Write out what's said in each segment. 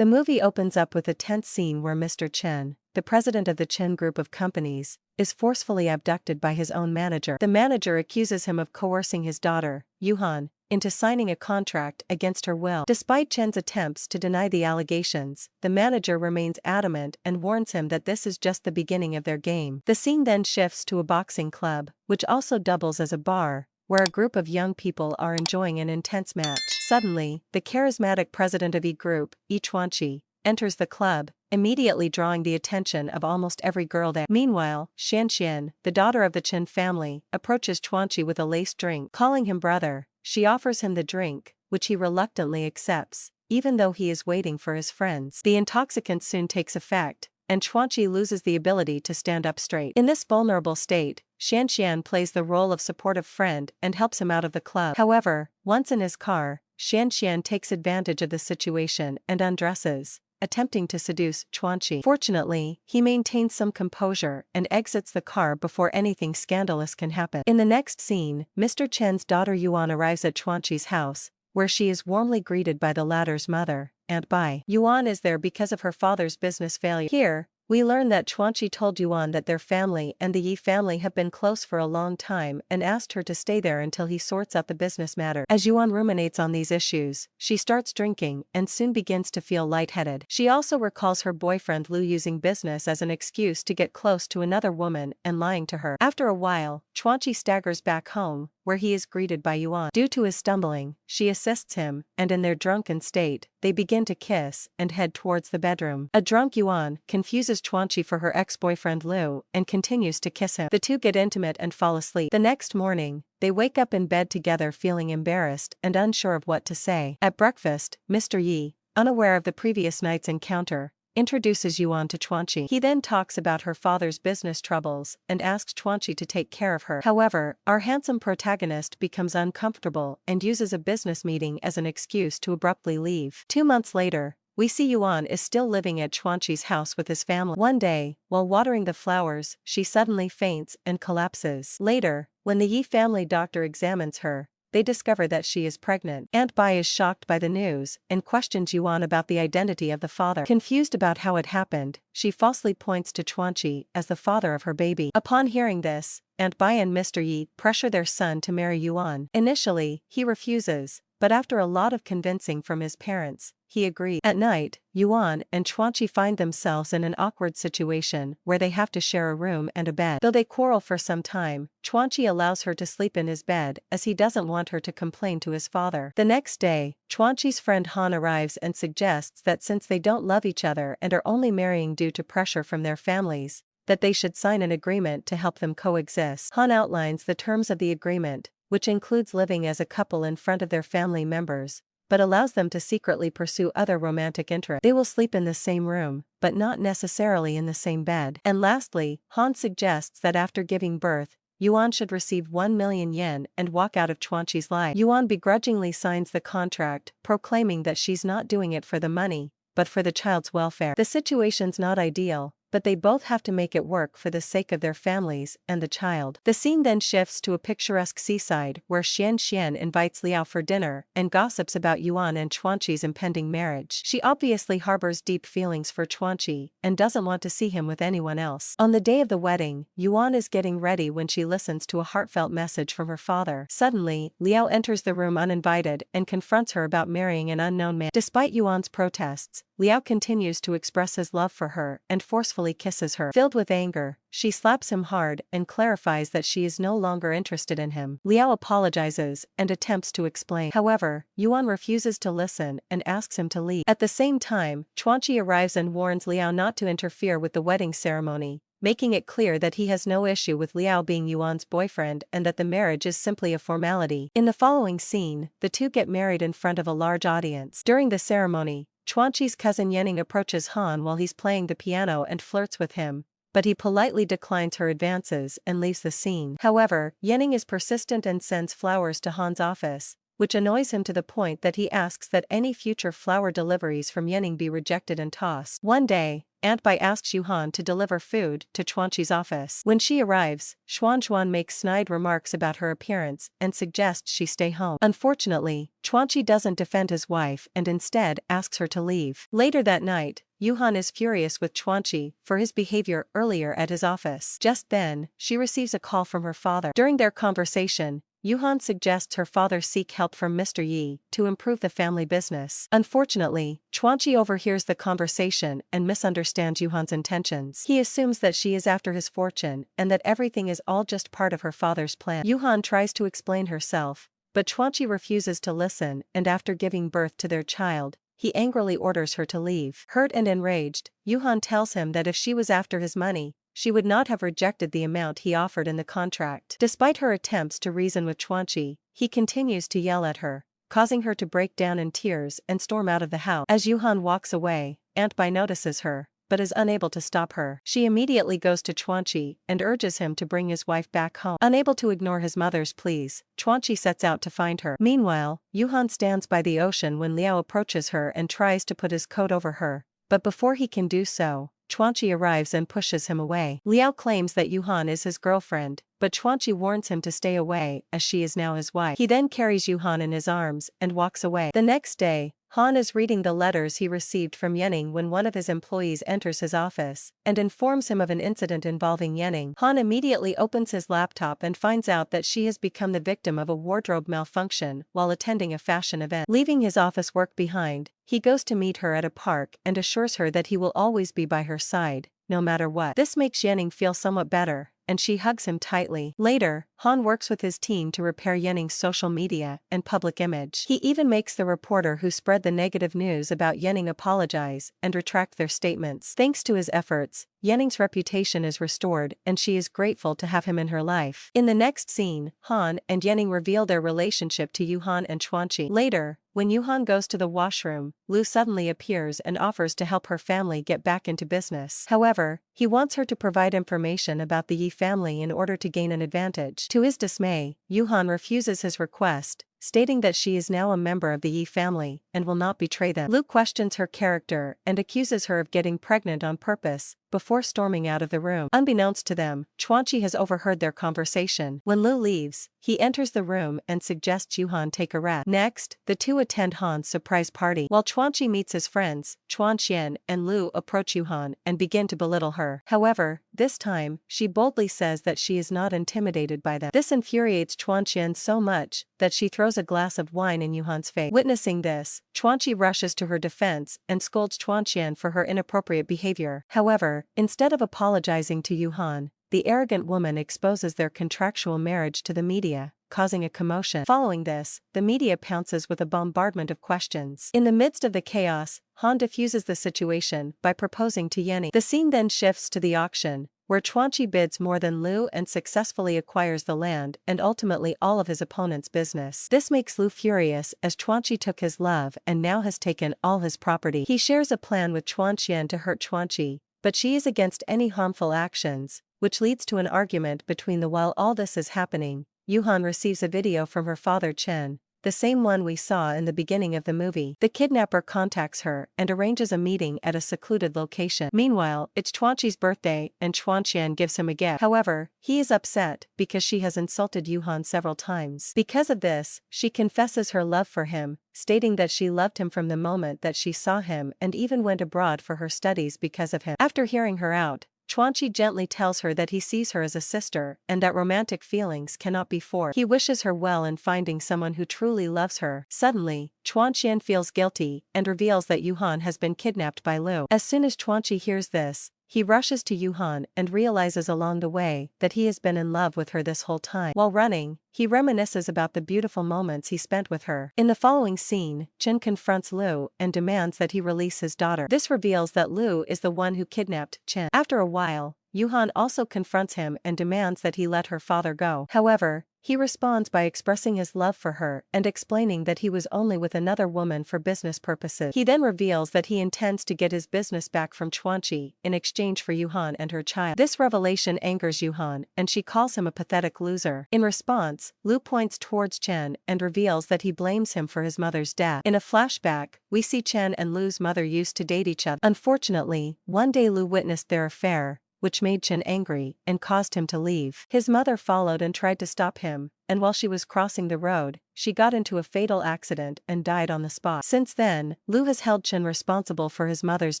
The movie opens up with a tense scene where Mr. Chen, the president of the Chen group of companies, is forcefully abducted by his own manager. The manager accuses him of coercing his daughter, Yuhan, into signing a contract against her will. Despite Chen's attempts to deny the allegations, the manager remains adamant and warns him that this is just the beginning of their game. The scene then shifts to a boxing club, which also doubles as a bar, where a group of young people are enjoying an intense match. Suddenly, the charismatic president of E Group, Yi Chuanqi, enters the club, immediately drawing the attention of almost every girl there. Meanwhile, Xian, the daughter of the Chen family, approaches Chuanqi with a laced drink. Calling him brother, she offers him the drink, which he reluctantly accepts, even though he is waiting for his friends. The intoxicant soon takes effect, and Chuanqi loses the ability to stand up straight. In this vulnerable state, Xian plays the role of supportive friend and helps him out of the club. However, once in his car, Xian takes advantage of the situation and undresses, attempting to seduce Chuanqi. Fortunately, he maintains some composure and exits the car before anything scandalous can happen. In the next scene, Mr. Chen's daughter Yuan arrives at Chuanqi's house, where she is warmly greeted by the latter's mother, Aunt Bai. Yuan is there because of her father's business failure. Here, we learn that Chuanqi told Yuan that their family and the Yi family have been close for a long time and asked her to stay there until he sorts out the business matter. As Yuan ruminates on these issues, she starts drinking and soon begins to feel lightheaded. She also recalls her boyfriend Lu using business as an excuse to get close to another woman and lying to her. After a while, Chuanqi staggers back home, where he is greeted by Yuan. Due to his stumbling, she assists him, and in their drunken state, they begin to kiss and head towards the bedroom. A drunk Yuan confuses Chuanqi for her ex-boyfriend Lu and continues to kiss him. The two get intimate and fall asleep. The next morning, they wake up in bed together feeling embarrassed and unsure of what to say. At breakfast, Mr. Yi, unaware of the previous night's encounter, introduces Yuan to Chuanqi. He then talks about her father's business troubles and asks Chuanqi to take care of her. However, our handsome protagonist becomes uncomfortable and uses a business meeting as an excuse to abruptly leave. 2 months later, we see Yuan is still living at Chuanqi's house with his family. One day, while watering the flowers, she suddenly faints and collapses. Later, when the Yi family doctor examines her, they discover that she is pregnant. Aunt Bai is shocked by the news and questions Yuan about the identity of the father. Confused about how it happened, she falsely points to Chuanqi as the father of her baby. Upon hearing this, Aunt Bai and Mr. Yi pressure their son to marry Yuan. Initially, he refuses, but after a lot of convincing from his parents, he agrees. At night, Yuan and Chuanqi find themselves in an awkward situation where they have to share a room and a bed. Though they quarrel for some time, Chuanqi allows her to sleep in his bed as he doesn't want her to complain to his father. The next day, Chuanqi's friend Han arrives and suggests that since they don't love each other and are only marrying due to pressure from their families, that they should sign an agreement to help them coexist. Han outlines the terms of the agreement, which includes living as a couple in front of their family members, but allows them to secretly pursue other romantic interests. They will sleep in the same room, but not necessarily in the same bed. And lastly, Han suggests that after giving birth, Yuan should receive 1 million yen and walk out of Chuanqi's life. Yuan begrudgingly signs the contract, proclaiming that she's not doing it for the money, but for the child's welfare. The situation's not ideal, but they both have to make it work for the sake of their families and the child. The scene then shifts to a picturesque seaside where Xian invites Liao for dinner and gossips about Yuan and Chuanqi's impending marriage. She obviously harbors deep feelings for Chuanqi and doesn't want to see him with anyone else. On the day of the wedding, Yuan is getting ready when she listens to a heartfelt message from her father. Suddenly, Liao enters the room uninvited and confronts her about marrying an unknown man. Despite Yuan's protests, Liao continues to express his love for her and forcefully kisses her. Filled with anger, she slaps him hard and clarifies that she is no longer interested in him. Liao apologizes and attempts to explain. However, Yuan refuses to listen and asks him to leave. At the same time, Chuanqi arrives and warns Liao not to interfere with the wedding ceremony, making it clear that he has no issue with Liao being Yuan's boyfriend and that the marriage is simply a formality. In the following scene, the two get married in front of a large audience. During the ceremony, Chuanqi's cousin Yanning approaches Han while he's playing the piano and flirts with him, but he politely declines her advances and leaves the scene. However, Yanning is persistent and sends flowers to Han's office, which annoys him to the point that he asks that any future flower deliveries from Yanning be rejected and tossed. One day, Aunt Bai asks Yuhan to deliver food to Chuanqi's office. When she arrives, Xuan makes snide remarks about her appearance and suggests she stay home. Unfortunately, Chuanqi doesn't defend his wife and instead asks her to leave. Later that night, Yuhan is furious with Chuanqi for his behavior earlier at his office. Just then, she receives a call from her father. During their conversation, Yuhan suggests her father seek help from Mr. Yi to improve the family business. Unfortunately, Chuanqi overhears the conversation and misunderstands Yuhan's intentions. He assumes that she is after his fortune and that everything is all just part of her father's plan. Yuhan tries to explain herself, but Chuanqi refuses to listen, and after giving birth to their child, he angrily orders her to leave. Hurt and enraged, Yuhan tells him that if she was after his money, she would not have rejected the amount he offered in the contract. Despite her attempts to reason with Chuanqi, he continues to yell at her, causing her to break down in tears and storm out of the house. As Yuhan walks away, Aunt Bai notices her, but is unable to stop her. She immediately goes to Chuanqi and urges him to bring his wife back home. Unable to ignore his mother's pleas, Chuanqi sets out to find her. Meanwhile, Yuhan stands by the ocean when Liao approaches her and tries to put his coat over her, but before he can do so, Chuanqi arrives and pushes him away. Liao claims that Yuhan is his girlfriend, but Chuanqi warns him to stay away as she is now his wife. He then carries Yuhan in his arms and walks away. The next day, Han is reading the letters he received from Yening when one of his employees enters his office and informs him of an incident involving Yening. Han immediately opens his laptop and finds out that she has become the victim of a wardrobe malfunction while attending a fashion event. Leaving his office work behind, he goes to meet her at a park and assures her that he will always be by her side, no matter what. This makes Yening feel somewhat better, and she hugs him tightly. Later, Han works with his team to repair Yening's social media and public image. He even makes the reporter who spread the negative news about Yening apologize and retract their statements. Thanks to his efforts, Yening's reputation is restored and she is grateful to have him in her life. In the next scene, Han and Yening reveal their relationship to Yuhan and Chuanqi. Later, when Yuhan goes to the washroom, Lu suddenly appears and offers to help her family get back into business. However, he wants her to provide information about the Yi family in order to gain an advantage. To his dismay, Yuhan refuses his request, stating that she is now a member of the Yi family and will not betray them. Lu questions her character and accuses her of getting pregnant on purpose, before storming out of the room. Unbeknownst to them, Chuanqi has overheard their conversation. When Lu leaves, he enters the room and suggests Yuhan take a rest. Next, the two attend Han's surprise party. While Chuanqi meets his friends, Chuanxian and Lu approach Yuhan and begin to belittle her. However, this time, she boldly says that she is not intimidated by them. This infuriates Chuanxian so much that she throws a glass of wine in Yuhan's face. Witnessing this, Chuanqi rushes to her defense and scolds Chuanxian for her inappropriate behavior. However, instead of apologizing to Yuhan, the arrogant woman exposes their contractual marriage to the media, causing a commotion. Following this, the media pounces with a bombardment of questions. In the midst of the chaos, Han diffuses the situation by proposing to Yening. The scene then shifts to the auction, where Chuanqi bids more than Lu and successfully acquires the land and ultimately all of his opponent's business. This makes Lu furious as Chuanqi took his love and now has taken all his property. He shares a plan with Chuanxian to hurt Chuanqi, but she is against any harmful actions, which leads to an argument between them. While all this is happening, Yuhan receives a video from her father Chen, the same one we saw in the beginning of the movie. The kidnapper contacts her and arranges a meeting at a secluded location. Meanwhile, it's Chuanqi's birthday and Chuanxian gives him a gift. However, he is upset because she has insulted Yuhan several times. Because of this, she confesses her love for him, stating that she loved him from the moment that she saw him and even went abroad for her studies because of him. After hearing her out, Chuanqi gently tells her that he sees her as a sister and that romantic feelings cannot be forced. He wishes her well in finding someone who truly loves her. Suddenly, Chuanxian feels guilty and reveals that Yuhan has been kidnapped by Lu. As soon as Chuanqi hears this, he rushes to Yuhan and realizes along the way that he has been in love with her this whole time. While running, he reminisces about the beautiful moments he spent with her. In the following scene, Chen confronts Lu and demands that he release his daughter. This reveals that Lu is the one who kidnapped Chen. After a while, Yuhan also confronts him and demands that he let her father go. However, He responds by expressing his love for her and explaining that he was only with another woman for business purposes. He then reveals that he intends to get his business back from Chuanqi in exchange for Yuhan and her child. This revelation angers Yuhan, and she calls him a pathetic loser. In response, Lu points towards Chen and reveals that he blames him for his mother's death. In a flashback, we see Chen and Lu's mother used to date each other. Unfortunately, one day Lu witnessed their affair, which made Chen angry and caused him to leave. His mother followed and tried to stop him, and while she was crossing the road, she got into a fatal accident and died on the spot. Since then, Lu has held Chen responsible for his mother's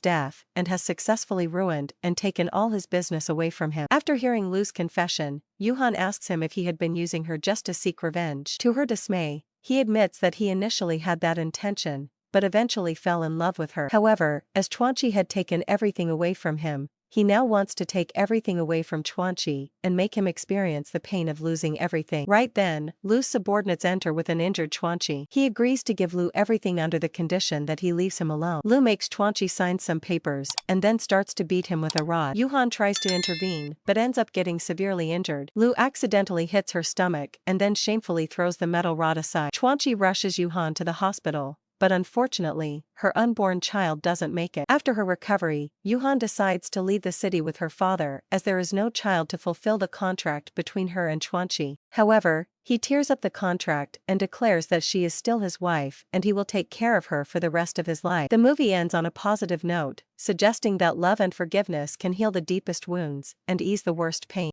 death and has successfully ruined and taken all his business away from him. After hearing Lu's confession, Yuhan asks him if he had been using her just to seek revenge. To her dismay, he admits that he initially had that intention, but eventually fell in love with her. However, as Chuanqi had taken everything away from him, he now wants to take everything away from Chuanqi and make him experience the pain of losing everything. Right then, Lu's subordinates enter with an injured Chuanqi. He agrees to give Lu everything under the condition that he leaves him alone. Lu makes Chuanqi sign some papers and then starts to beat him with a rod. Yuhan tries to intervene but ends up getting severely injured. Lu accidentally hits her stomach and then shamefully throws the metal rod aside. Chuanqi rushes Yuhan to the hospital, but unfortunately, her unborn child doesn't make it. After her recovery, Yuhan decides to leave the city with her father as there is no child to fulfill the contract between her and Chuanqi. However, he tears up the contract and declares that she is still his wife and he will take care of her for the rest of his life. The movie ends on a positive note, suggesting that love and forgiveness can heal the deepest wounds and ease the worst pain.